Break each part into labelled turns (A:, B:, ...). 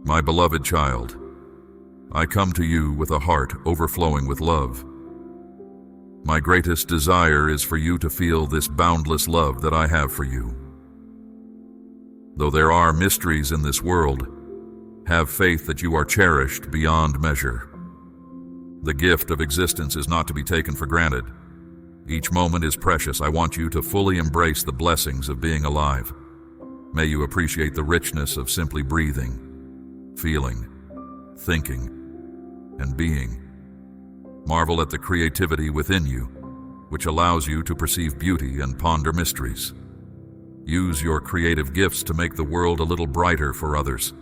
A: My beloved child, I come to you with a heart overflowing with love. My greatest desire is for you to feel this boundless love that I have for you. Though there are mysteries in this world, have faith that you are cherished beyond measure. The gift of existence is not to be taken for granted. Each moment is precious. I want you to fully embrace the blessings of being alive. May you appreciate the richness of simply breathing, feeling, thinking, and being. Marvel at the creativity within you, which allows you to perceive beauty and ponder mysteries. Use your creative gifts to make the world a little brighter for others.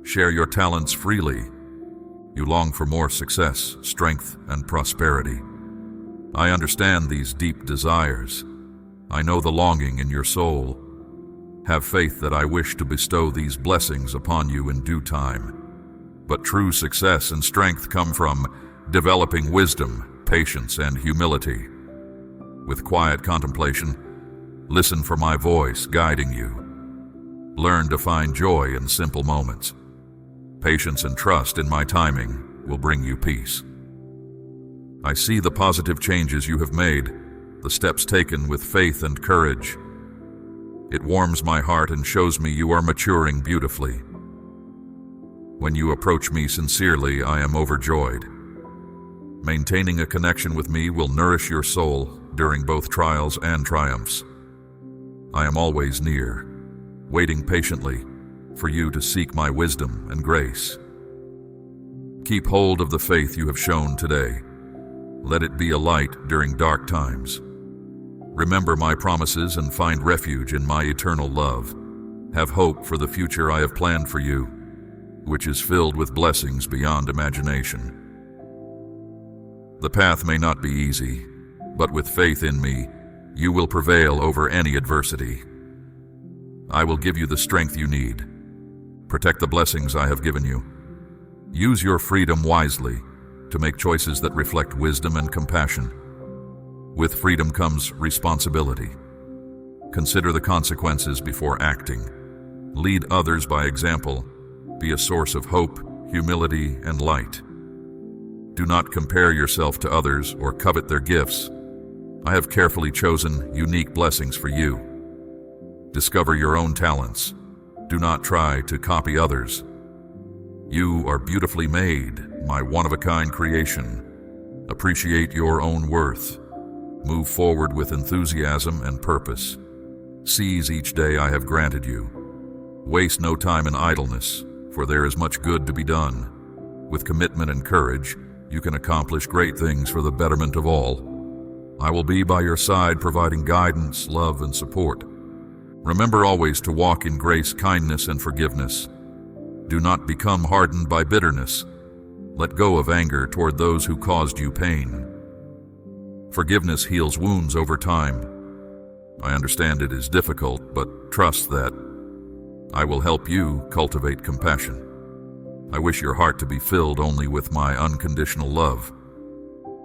A: Share your talents freely. You long for more success, strength, and prosperity. I understand these deep desires. I know the longing in your soul. Have faith that I wish to bestow these blessings upon you in due time. But true success and strength come from developing wisdom, patience, and humility. With quiet contemplation, listen for my voice guiding you. Learn to find joy in simple moments. Patience and trust in my timing will bring you peace. I see the positive changes you have made, the steps taken with faith and courage. It warms my heart and shows me you are maturing beautifully. When you approach me sincerely, I am overjoyed. Maintaining a connection with me will nourish your soul during both trials and triumphs. I am always near, waiting patiently for you to seek my wisdom and grace. Keep hold of the faith you have shown today. Let it be a light during dark times. Remember my promises and find refuge in my eternal love. Have hope for the future I have planned for you, which is filled with blessings beyond imagination. The path may not be easy, but with faith in me, you will prevail over any adversity. I will give you the strength you need. Protect the blessings I have given you. Use your freedom wisely to make choices that reflect wisdom and compassion. With freedom comes responsibility. Consider the consequences before acting. Lead others by example. Be a source of hope, humility, and light. Do not compare yourself to others or covet their gifts. I have carefully chosen unique blessings for you. Discover your own talents. Do not try to copy others. You are beautifully made, my one-of-a-kind creation. Appreciate your own worth. Move forward with enthusiasm and purpose. Seize each day I have granted you. Waste no time in idleness, for there is much good to be done. With commitment and courage, you can accomplish great things for the betterment of all. I will be by your side, providing guidance, love, and support. Remember always to walk in grace, kindness, and forgiveness. Do not become hardened by bitterness. Let go of anger toward those who caused you pain. Forgiveness heals wounds over time. I understand it is difficult, but trust that I will help you cultivate compassion. I wish your heart to be filled only with my unconditional love.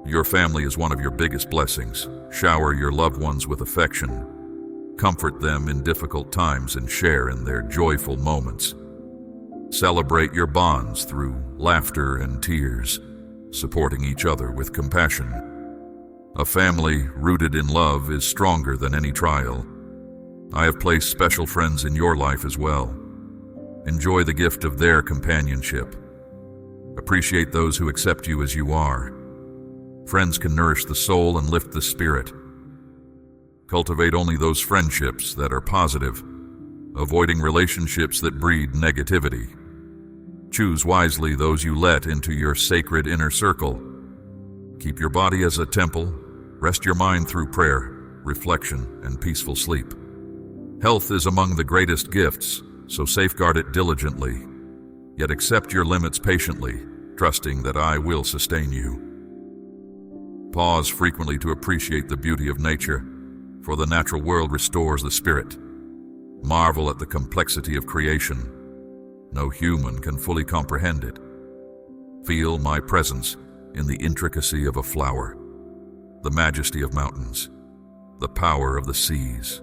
A: Your family is one of your biggest blessings. Shower your loved ones with affection. Comfort them in difficult times and share in their joyful moments. Celebrate your bonds through laughter and tears, supporting each other with compassion. A family rooted in love is stronger than any trial. I have placed special friends in your life as well. Enjoy the gift of their companionship. Appreciate those who accept you as you are. Friends can nourish the soul and lift the spirit. Cultivate only those friendships that are positive, avoiding relationships that breed negativity. Choose wisely those you let into your sacred inner circle. Keep your body as a temple. Rest your mind through prayer, reflection, and peaceful sleep. Health is among the greatest gifts, so safeguard it diligently. Yet accept your limits patiently, trusting that I will sustain you. Pause frequently to appreciate the beauty of nature, for the natural world restores the spirit. Marvel at the complexity of creation. No human can fully comprehend it. Feel my presence in the intricacy of a flower, the majesty of mountains, the power of the seas.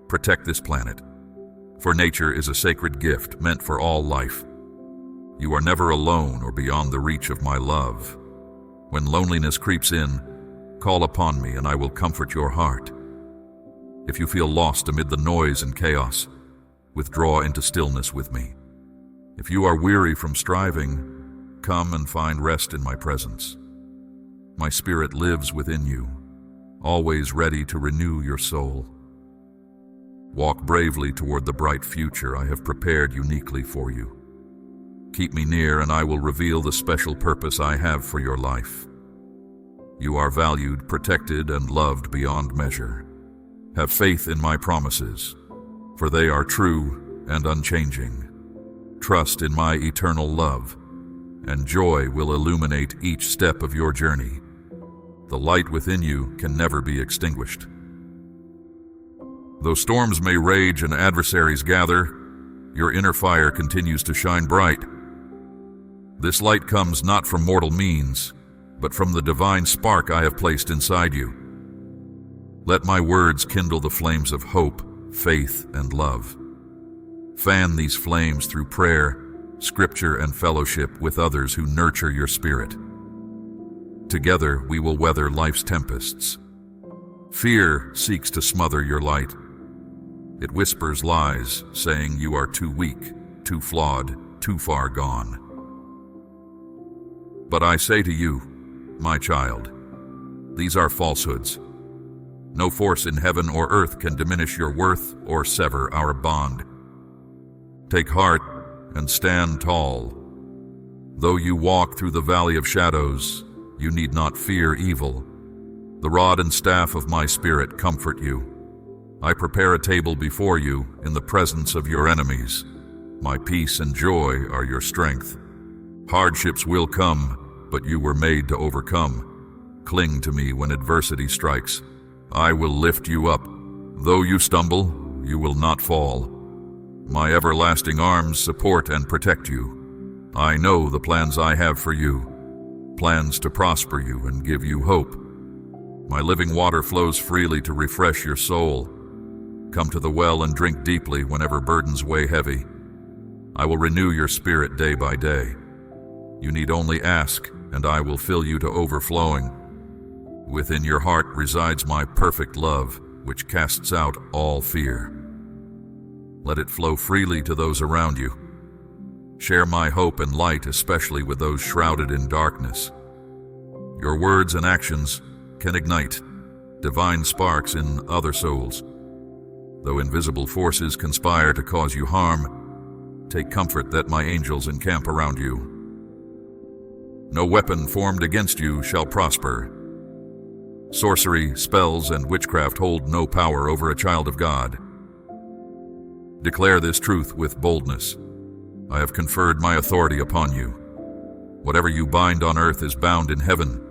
A: Protect this planet, for nature is a sacred gift meant for all life. You are never alone or beyond the reach of my love. When loneliness creeps in, call upon me and I will comfort your heart. If you feel lost amid the noise and chaos, withdraw into stillness with me. If you are weary from striving, come and find rest in my presence. My spirit lives within you, always ready to renew your soul. Walk bravely toward the bright future I have prepared uniquely for you. Keep me near and I will reveal the special purpose I have for your life. You are valued, protected, and loved beyond measure. Have faith in my promises, for they are true and unchanging. Trust in my eternal love, and joy will illuminate each step of your journey. The light within you can never be extinguished. Though storms may rage and adversaries gather, your inner fire continues to shine bright. This light comes not from mortal means, but from the divine spark I have placed inside you. Let my words kindle the flames of hope, faith, and love. Fan these flames through prayer, scripture, and fellowship with others who nurture your spirit. Together we will weather life's tempests. Fear seeks to smother your light. It whispers lies, saying you are too weak, too flawed, too far gone. But I say to you, my child, these are falsehoods. No force in heaven or earth can diminish your worth or sever our bond. Take heart and stand tall. Though you walk through the valley of shadows, you need not fear evil. The rod and staff of my spirit comfort you. I prepare a table before you in the presence of your enemies. My peace and joy are your strength. Hardships will come, but you were made to overcome. Cling to me when adversity strikes. I will lift you up. Though you stumble, you will not fall. My everlasting arms support and protect you. I know the plans I have for you, plans to prosper you and give you hope. My living water flows freely to refresh your soul. Come to the well and drink deeply whenever burdens weigh heavy. I will renew your spirit day by day. You need only ask, and I will fill you to overflowing. Within your heart resides my perfect love, which casts out all fear. Let it flow freely to those around you. Share my hope and light, especially with those shrouded in darkness. Your words and actions can ignite divine sparks in other souls. Though invisible forces conspire to cause you harm, take comfort that my angels encamp around you. No weapon formed against you shall prosper. Sorcery, spells, and witchcraft hold no power over a child of God. Declare this truth with boldness. I have conferred my authority upon you. Whatever you bind on earth is bound in heaven.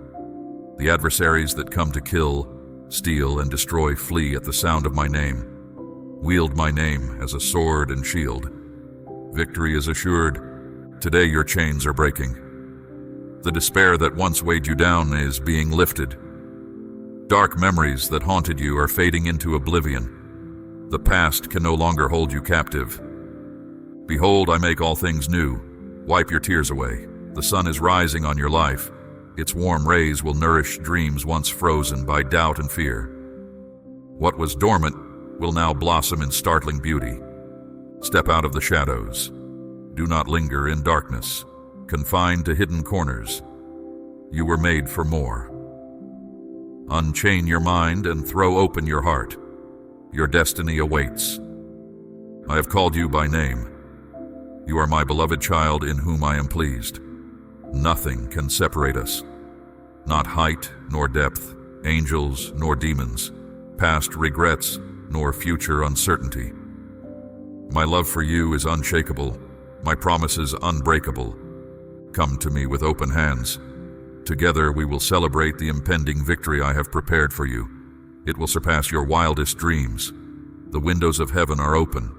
A: The adversaries that come to kill, steal, and destroy flee at the sound of my name. Wield my name as a sword and shield. Victory is assured. Today your chains are breaking. The despair that once weighed you down is being lifted. Dark memories that haunted you are fading into oblivion. The past can no longer hold you captive. Behold, I make all things new. Wipe your tears away. The sun is rising on your life. Its warm rays will nourish dreams once frozen by doubt and fear. What was dormant will now blossom in startling beauty. Step out of the shadows. Do not linger in darkness, confined to hidden corners. You were made for more. Unchain your mind and throw open your heart. Your destiny awaits. I have called you by name. You are my beloved child in whom I am pleased. Nothing can separate us. Not height nor depth, angels nor demons, past regrets nor future uncertainty. My love for you is unshakable, my promises unbreakable. Come to me with open hands. Together we will celebrate the impending victory I have prepared for you. It will surpass your wildest dreams. The windows of heaven are open.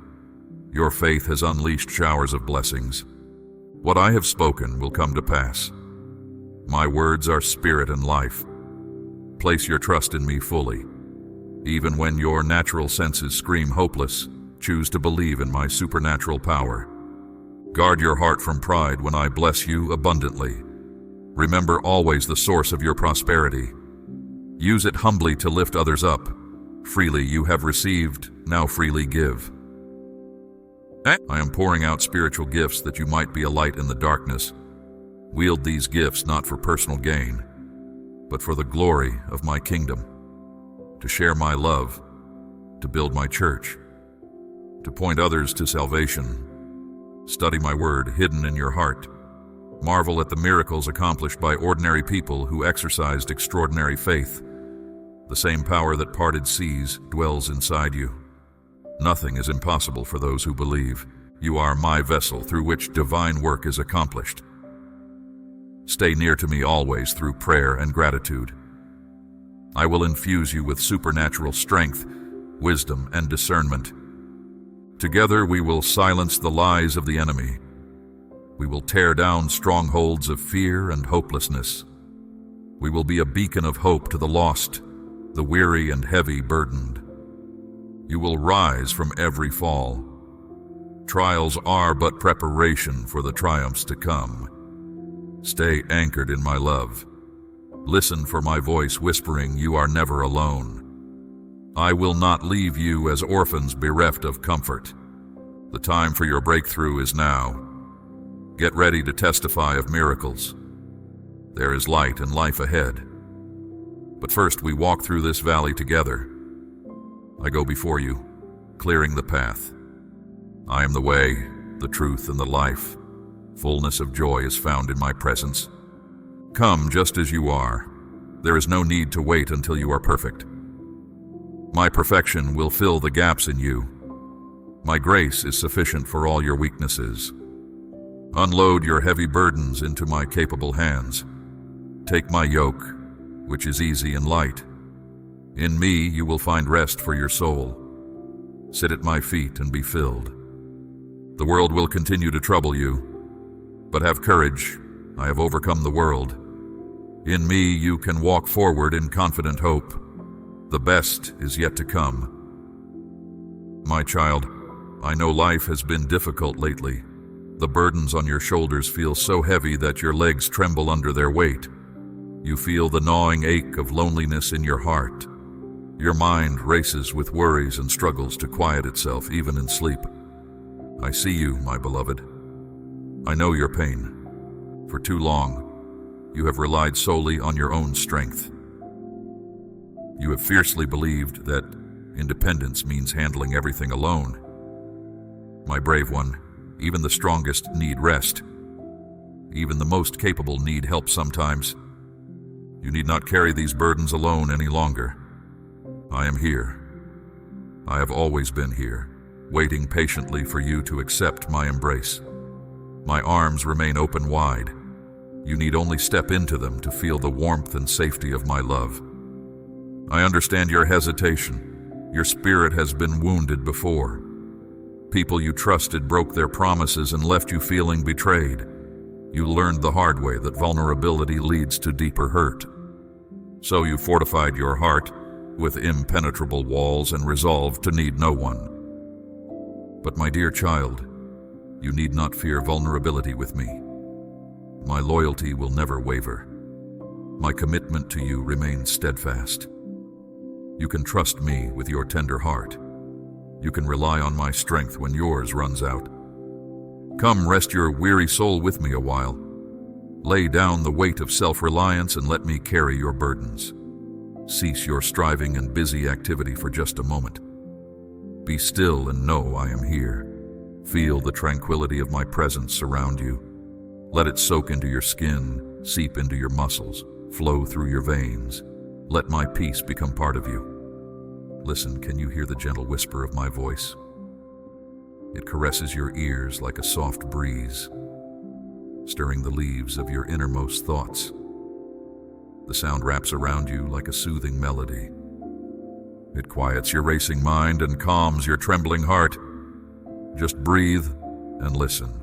A: Your faith has unleashed showers of blessings. What I have spoken will come to pass. My words are spirit and life. Place your trust in me fully. Even when your natural senses scream hopeless, choose to believe in my supernatural power. Guard your heart from pride when I bless you abundantly. Remember always the source of your prosperity. Use it humbly to lift others up. Freely you have received, now freely give. I am pouring out spiritual gifts that you might be a light in the darkness. Wield these gifts not for personal gain, but for the glory of my kingdom. To share my love, to build my church, to point others to salvation. Study my word hidden in your heart. Marvel at the miracles accomplished by ordinary people who exercised extraordinary faith. The same power that parted seas dwells inside you. Nothing is impossible for those who believe. You are my vessel through which divine work is accomplished. Stay near to me always through prayer and gratitude. I will infuse you with supernatural strength, wisdom, and discernment. Together we will silence the lies of the enemy. We will tear down strongholds of fear and hopelessness. We will be a beacon of hope to the lost, the weary and heavy burdened. You will rise from every fall. Trials are but preparation for the triumphs to come. Stay anchored in my love. Listen for my voice whispering, you are never alone. I will not leave you as orphans bereft of comfort. The time for your breakthrough is now. Get ready to testify of miracles. There is light and life ahead. But first we walk through this valley together. I go before you, clearing the path. I am the way, the truth, and the life. Fullness of joy is found in my presence. Come just as you are. There is no need to wait until you are perfect. My perfection will fill the gaps in you. My grace is sufficient for all your weaknesses. Unload your heavy burdens into my capable hands. Take my yoke, which is easy and light. In me you will find rest for your soul. Sit at my feet and be filled. The world will continue to trouble you, but have courage. I have overcome the world. In me you can walk forward in confident hope. The best is yet to come. My child, I know life has been difficult lately. The burdens on your shoulders feel so heavy that your legs tremble under their weight. You feel the gnawing ache of loneliness in your heart. Your mind races with worries and struggles to quiet itself even in sleep. I see you, my beloved. I know your pain. For too long, you have relied solely on your own strength. You have fiercely believed that independence means handling everything alone. My brave one, even the strongest need rest. Even the most capable need help sometimes. You need not carry these burdens alone any longer. I am here. I have always been here, waiting patiently for you to accept my embrace. My arms remain open wide. You need only step into them to feel the warmth and safety of my love. I understand your hesitation. Your spirit has been wounded before. People you trusted broke their promises and left you feeling betrayed. You learned the hard way that vulnerability leads to deeper hurt. So you fortified your heart with impenetrable walls and resolved to need no one. But my dear child, you need not fear vulnerability with me. My loyalty will never waver. My commitment to you remains steadfast. You can trust me with your tender heart. You can rely on my strength when yours runs out. Come rest your weary soul with me a while. Lay down the weight of self-reliance and let me carry your burdens. Cease your striving and busy activity for just a moment. Be still and know I am here. Feel the tranquility of my presence surround you. Let it soak into your skin, seep into your muscles, flow through your veins. Let my peace become part of you. Listen, can you hear the gentle whisper of my voice? It caresses your ears like a soft breeze, stirring the leaves of your innermost thoughts. The sound wraps around you like a soothing melody. It quiets your racing mind and calms your trembling heart. Just breathe and listen.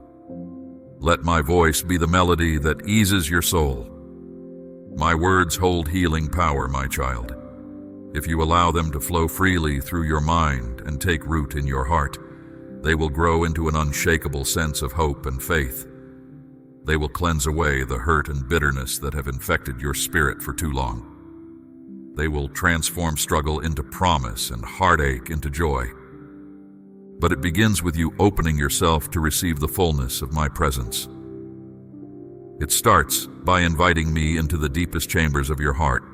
A: Let my voice be the melody that eases your soul. My words hold healing power, my child. If you allow them to flow freely through your mind and take root in your heart, They will grow into an unshakable sense of hope and faith. They will cleanse away the hurt and bitterness that have infected your spirit for too long. They will transform struggle into promise and heartache into joy. But it begins with you opening yourself to receive the fullness of my presence. It starts by inviting me into the deepest chambers of your heart,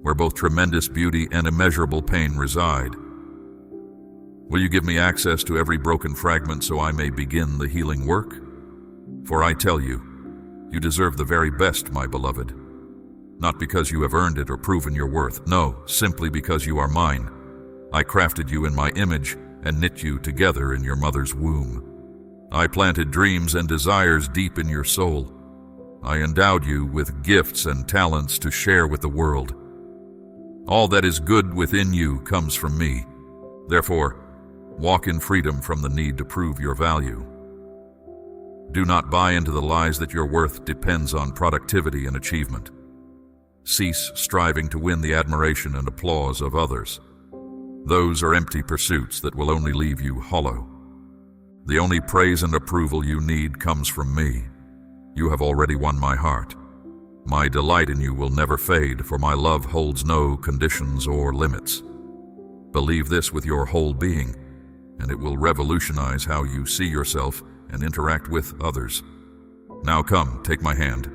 A: where both tremendous beauty and immeasurable pain reside. Will you give me access to every broken fragment so I may begin the healing work? For I tell you, you deserve the very best, my beloved. Not because you have earned it or proven your worth. No, simply because you are mine. I crafted you in my image and knit you together in your mother's womb. I planted dreams and desires deep in your soul. I endowed you with gifts and talents to share with the world. All that is good within you comes from me. Therefore, walk in freedom from the need to prove your value. Do not buy into the lies that your worth depends on productivity and achievement. Cease striving to win the admiration and applause of others. Those are empty pursuits that will only leave you hollow. The only praise and approval you need comes from me. You have already won my heart. My delight in you will never fade, for my love holds no conditions or limits. Believe this with your whole being, and it will revolutionize how you see yourself and interact with others. Now come, take my hand.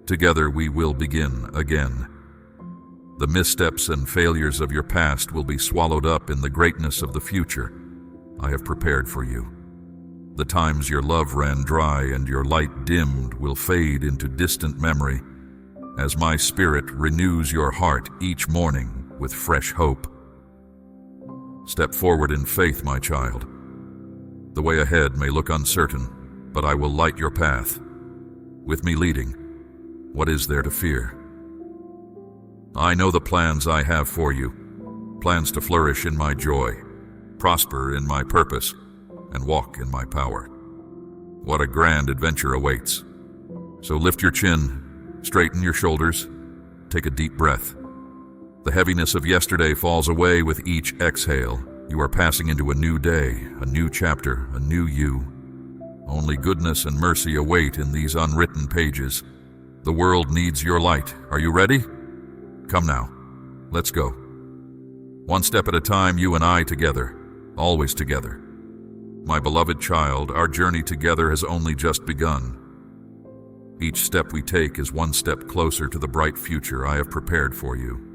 A: Together we will begin again. The missteps and failures of your past will be swallowed up in the greatness of the future I have prepared for you. The times your love ran dry and your light dimmed will fade into distant memory as my spirit renews your heart each morning with fresh hope. Step forward in faith, my child. The way ahead may look uncertain, but I will light your path. With me leading, what is there to fear? I know the plans I have for you, plans to flourish in my joy, prosper in my purpose, and walk in my power. What a grand adventure awaits. So lift your chin, straighten your shoulders, take a deep breath. The heaviness of yesterday falls away with each exhale. You are passing into a new day, a new chapter, a new you. Only goodness and mercy await in these unwritten pages. The world needs your light. Are you ready? Come now, let's go. One step at a time, you and I together, always together. My beloved child, our journey together has only just begun. Each step we take is one step closer to the bright future I have prepared for you.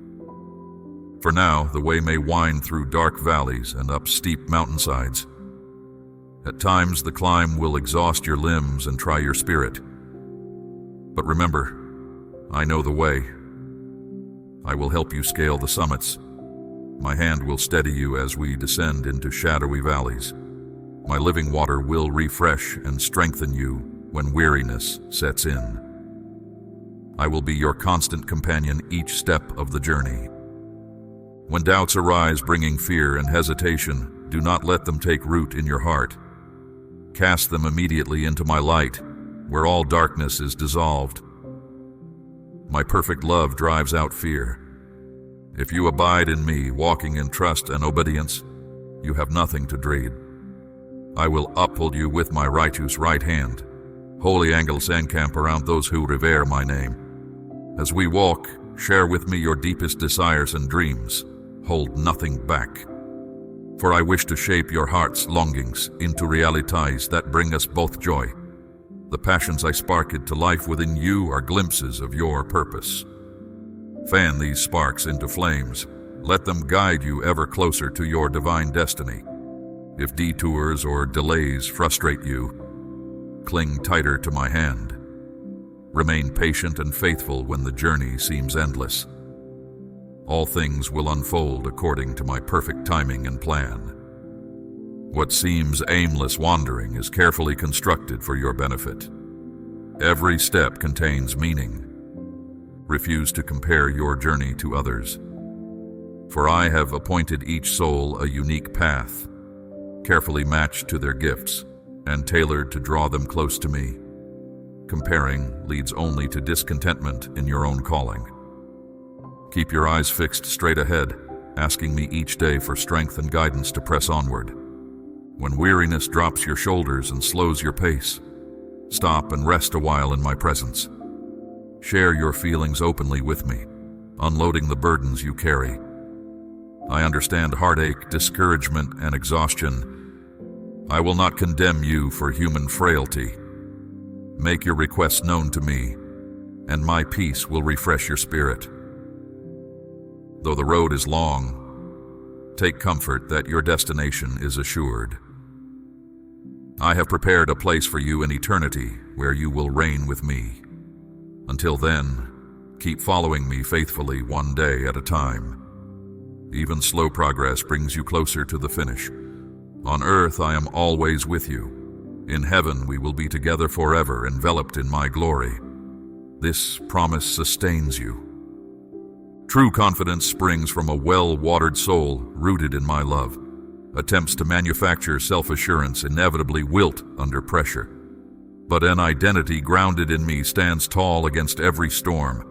A: For now, the way may wind through dark valleys and up steep mountainsides. At times, the climb will exhaust your limbs and try your spirit. But remember, I know the way. I will help you scale the summits. My hand will steady you as we descend into shadowy valleys. My living water will refresh and strengthen you when weariness sets in. I will be your constant companion each step of the journey. When doubts arise bringing fear and hesitation, do not let them take root in your heart. Cast them immediately into my light, where all darkness is dissolved. My perfect love drives out fear. If you abide in me, walking in trust and obedience, you have nothing to dread. I will uphold you with my righteous right hand. Holy angels encamp around those who revere my name. As we walk, share with me your deepest desires and dreams. Hold nothing back. For I wish to shape your heart's longings into realities that bring us both joy. The passions I sparked to life within you are glimpses of your purpose. Fan these sparks into flames. Let them guide you ever closer to your divine destiny. If detours or delays frustrate you, cling tighter to my hand. Remain patient and faithful when the journey seems endless. All things will unfold according to my perfect timing and plan. What seems aimless wandering is carefully constructed for your benefit. Every step contains meaning. Refuse to compare your journey to others. For I have appointed each soul a unique path, carefully matched to their gifts and tailored to draw them close to me. Comparing leads only to discontentment in your own calling. Keep your eyes fixed straight ahead, asking me each day for strength and guidance to press onward. When weariness drops your shoulders and slows your pace, stop and rest a while in my presence. Share your feelings openly with me, unloading the burdens you carry. I understand heartache, discouragement, and exhaustion. I will not condemn you for human frailty. Make your requests known to me, and my peace will refresh your spirit. Though the road is long, take comfort that your destination is assured. I have prepared a place for you in eternity where you will reign with me. Until then, keep following me faithfully one day at a time. Even slow progress brings you closer to the finish. On earth I am always with you. In heaven we will be together forever, enveloped in my glory. This promise sustains you. True confidence springs from a well-watered soul rooted in my love. Attempts to manufacture self-assurance inevitably wilt under pressure. But an identity grounded in me stands tall against every storm.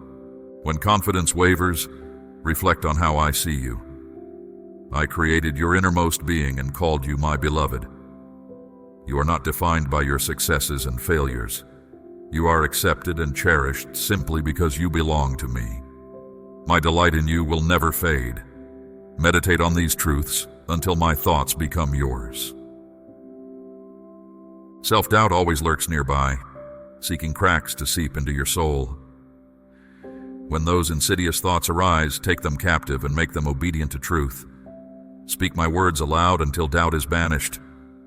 A: When confidence wavers, reflect on how I see you. I created your innermost being and called you my beloved. You are not defined by your successes and failures. You are accepted and cherished simply because you belong to me. My delight in you will never fade. Meditate on these truths until my thoughts become yours. Self-doubt always lurks nearby, seeking cracks to seep into your soul. When those insidious thoughts arise, take them captive and make them obedient to truth. Speak my words aloud until doubt is banished,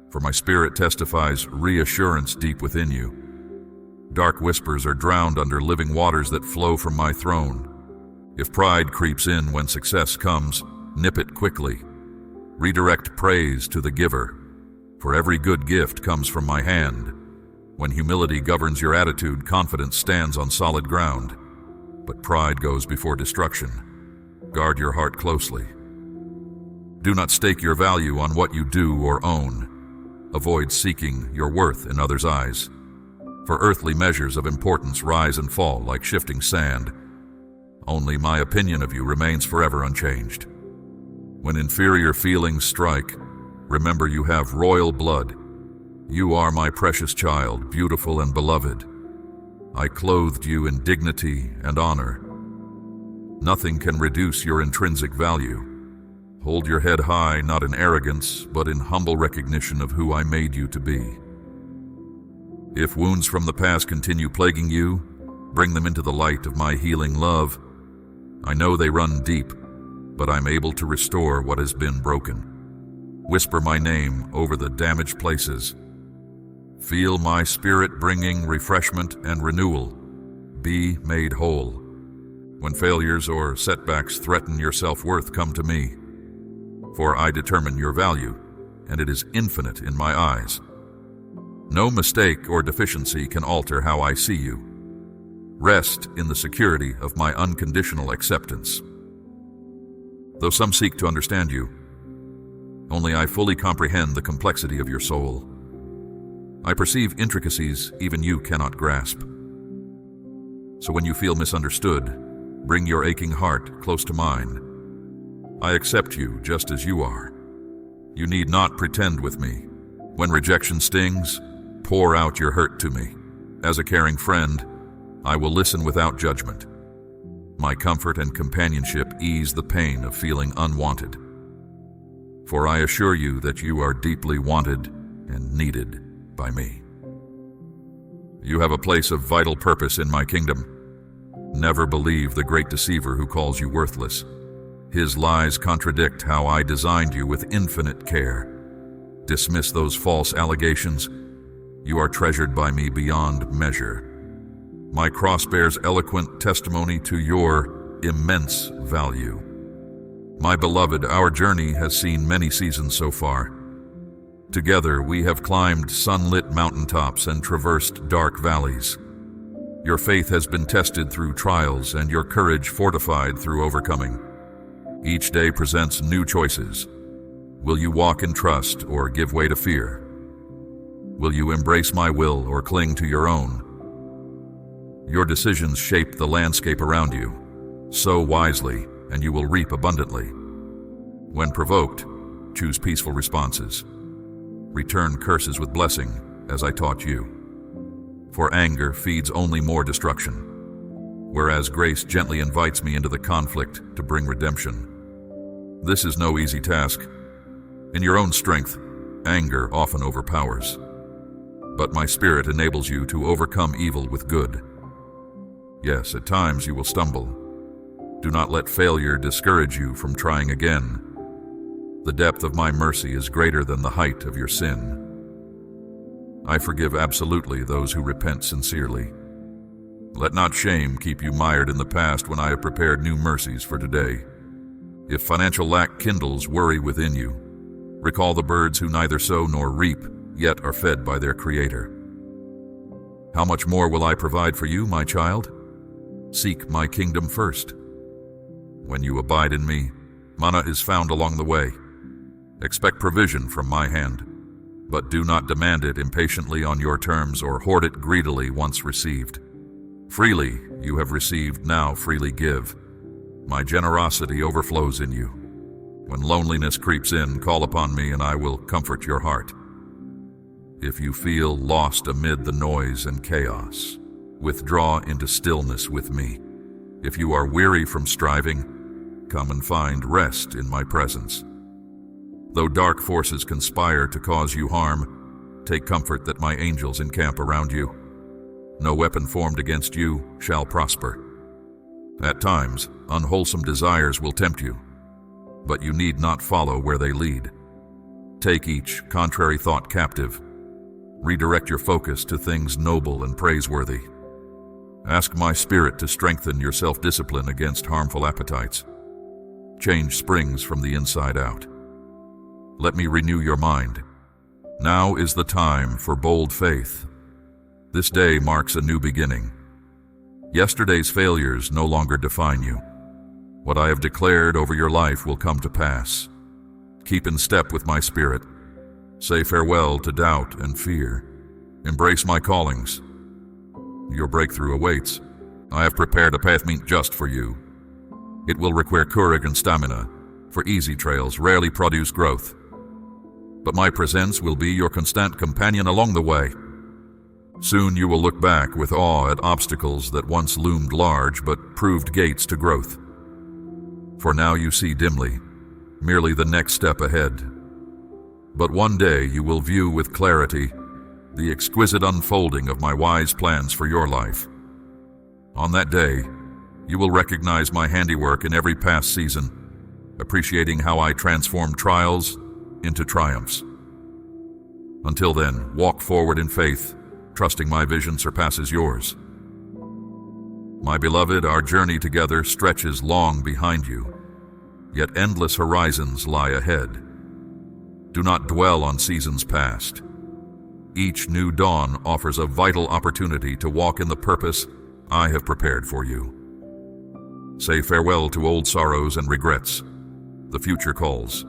A: for my spirit testifies reassurance deep within you. Dark whispers are drowned under living waters that flow from my throne. If pride creeps in when success comes, nip it quickly. Redirect praise to the giver, for every good gift comes from my hand. When humility governs your attitude, confidence stands on solid ground. But pride goes before destruction. Guard your heart closely. Do not stake your value on what you do or own. Avoid seeking your worth in others' eyes. For earthly measures of importance rise and fall like shifting sand. Only my opinion of you remains forever unchanged. When inferior feelings strike, remember you have royal blood. You are my precious child, beautiful and beloved. I clothed you in dignity and honor. Nothing can reduce your intrinsic value. Hold your head high, not in arrogance, but in humble recognition of who I made you to be. If wounds from the past continue plaguing you, bring them into the light of my healing love. I know they run deep, but I'm able to restore what has been broken. Whisper my name over the damaged places. Feel my spirit bringing refreshment and renewal. Be made whole. When failures or setbacks threaten your self-worth, come to me. For I determine your value, and it is infinite in my eyes. No mistake or deficiency can alter how I see you. Rest in the security of my unconditional acceptance. Though some seek to understand you, only I fully comprehend the complexity of your soul. I perceive intricacies even you cannot grasp. So when you feel misunderstood, bring your aching heart close to mine. I accept you just as you are. You need not pretend with me. When rejection stings, pour out your hurt to me. As a caring friend, I will listen without judgment. My comfort and companionship ease the pain of feeling unwanted. For I assure you that you are deeply wanted and needed by me. You have a place of vital purpose in my kingdom. Never believe the great deceiver who calls you worthless. His lies contradict how I designed you with infinite care. Dismiss those false allegations. You are treasured by me beyond measure. My cross bears eloquent testimony to your immense value. My beloved, our journey has seen many seasons so far. Together, we have climbed sunlit mountaintops and traversed dark valleys. Your faith has been tested through trials and your courage fortified through overcoming. Each day presents new choices. Will you walk in trust or give way to fear? Will you embrace my will or cling to your own? Your decisions shape the landscape around you. Sow wisely, and you will reap abundantly. When provoked, choose peaceful responses. Return curses with blessing, as I taught you. For anger feeds only more destruction, whereas grace gently invites me into the conflict to bring redemption. This is no easy task. In your own strength, anger often overpowers. But my Spirit enables you to overcome evil with good. Yes, at times you will stumble. Do not let failure discourage you from trying again. The depth of my mercy is greater than the height of your sin. I forgive absolutely those who repent sincerely. Let not shame keep you mired in the past when I have prepared new mercies for today. If financial lack kindles worry within you, recall the birds who neither sow nor reap, yet are fed by their Creator. How much more will I provide for you, my child? Seek my kingdom first. When you abide in me, manna is found along the way. Expect provision from my hand, but do not demand it impatiently on your terms or hoard it greedily once received. Freely you have received, now freely give. My generosity overflows in you. When loneliness creeps in, call upon me and I will comfort your heart. If you feel lost amid the noise and chaos, withdraw into stillness with me. If you are weary from striving, come and find rest in my presence. Though dark forces conspire to cause you harm, take comfort that my angels encamp around you. No weapon formed against you shall prosper. At times, unwholesome desires will tempt you, but you need not follow where they lead. Take each contrary thought captive. Redirect your focus to things noble and praiseworthy. Ask my Spirit to strengthen your self-discipline against harmful appetites. Change springs from the inside out. Let me renew your mind. Now is the time for bold faith. This day marks a new beginning. Yesterday's failures no longer define you. What I have declared over your life will come to pass. Keep in step with my Spirit. Say farewell to doubt and fear. Embrace my callings. Your breakthrough awaits. I have prepared a path meant just for you. It will require courage and stamina, for easy trails rarely produce growth. But my presence will be your constant companion along the way. Soon you will look back with awe at obstacles that once loomed large but proved gates to growth. For now you see dimly, merely the next step ahead. But one day you will view with clarity the exquisite unfolding of my wise plans for your life. On that day, you will recognize my handiwork in every past season, appreciating how I transform trials into triumphs. Until then, walk forward in faith, trusting my vision surpasses yours. My beloved, our journey together stretches long behind you, yet endless horizons lie ahead. Do not dwell on seasons past. Each new dawn offers a vital opportunity to walk in the purpose I have prepared for you. Say farewell to old sorrows and regrets. The future calls.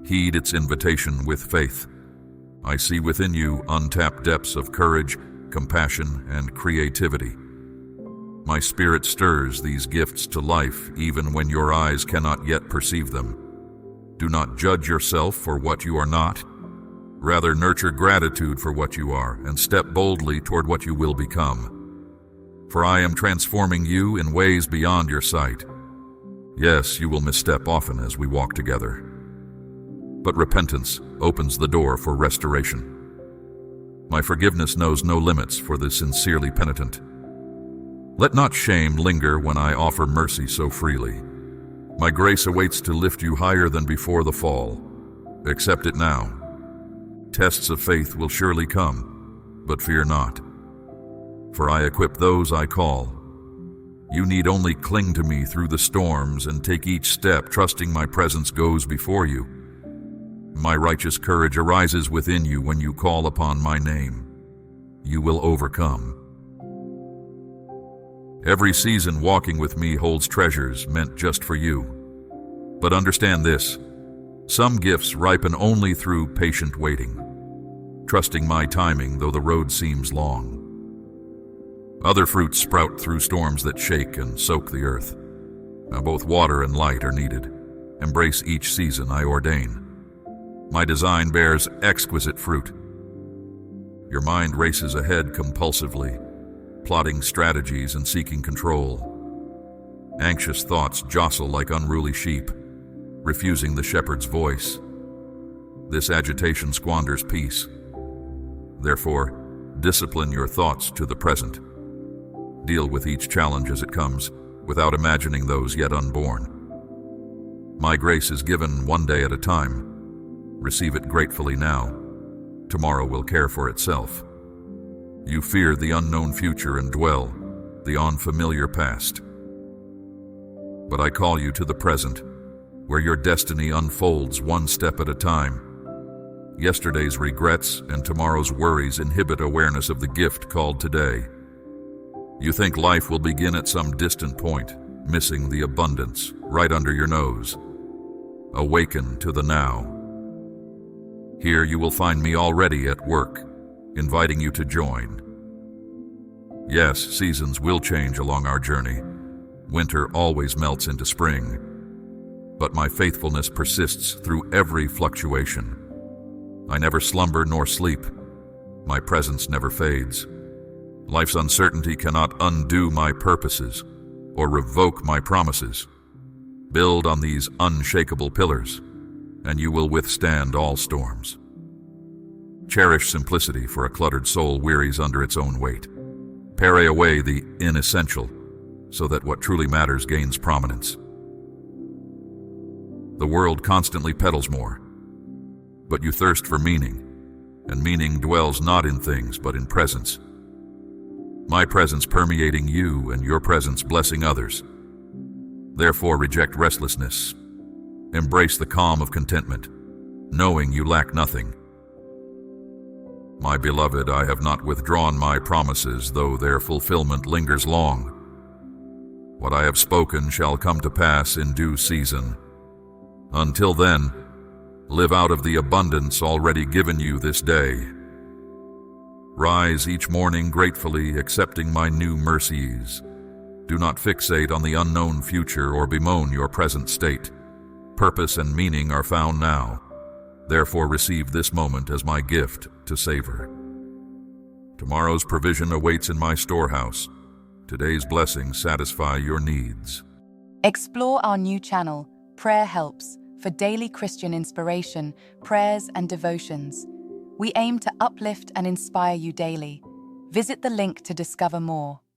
A: Heed its invitation with faith. I see within you untapped depths of courage, compassion, and creativity. My Spirit stirs these gifts to life even when your eyes cannot yet perceive them. Do not judge yourself for what you are not. Rather, nurture gratitude for what you are and step boldly toward what you will become. For I am transforming you in ways beyond your sight. Yes, you will misstep often as we walk together. But repentance opens the door for restoration. My forgiveness knows no limits for the sincerely penitent. Let not shame linger when I offer mercy so freely. My grace awaits to lift you higher than before the fall. Accept it now. Tests of faith will surely come, but fear not. For I equip those I call. You need only cling to me through the storms and take each step, trusting my presence goes before you. My righteous courage arises within you when you call upon my name. You will overcome. Every season walking with me holds treasures meant just for you. But understand this, some gifts ripen only through patient waiting, trusting my timing though the road seems long. Other fruits sprout through storms that shake and soak the earth. Now both water and light are needed. Embrace each season I ordain. My design bears exquisite fruit. Your mind races ahead compulsively, plotting strategies and seeking control. Anxious thoughts jostle like unruly sheep, refusing the shepherd's voice. This agitation squanders peace. Therefore, discipline your thoughts to the present. Deal with each challenge as it comes, without imagining those yet unborn. My grace is given one day at a time. Receive it gratefully now. Tomorrow will care for itself. You fear the unknown future and dwell the unfamiliar past. But I call you to the present, where your destiny unfolds one step at a time. Yesterday's regrets and tomorrow's worries inhibit awareness of the gift called today. You think life will begin at some distant point, missing the abundance right under your nose. Awaken to the now. Here you will find me already at work, inviting you to join. Yes, seasons will change along our journey. Winter always melts into spring. But my faithfulness persists through every fluctuation. I never slumber nor sleep. My presence never fades. Life's uncertainty cannot undo my purposes or revoke my promises. Build on these unshakable pillars, and you will withstand all storms. Cherish simplicity, for a cluttered soul wearies under its own weight. Parry away the inessential, so that what truly matters gains prominence. The world constantly peddles more, but you thirst for meaning, and meaning dwells not in things but in presence. My presence permeating you and your presence blessing others. Therefore reject restlessness. Embrace the calm of contentment, knowing you lack nothing. My beloved, I have not withdrawn my promises, though their fulfillment lingers long. What I have spoken shall come to pass in due season. Until then, live out of the abundance already given you this day. Rise each morning gratefully, accepting my new mercies. Do not fixate on the unknown future or bemoan your present state. Purpose and meaning are found now. Therefore receive this moment as my gift to savor. Tomorrow's provision awaits in my storehouse. Today's blessings satisfy your needs.
B: Explore our new channel, Prayer Helps, for daily Christian inspiration, prayers, and devotions. We aim to uplift and inspire you daily. Visit the link to discover more.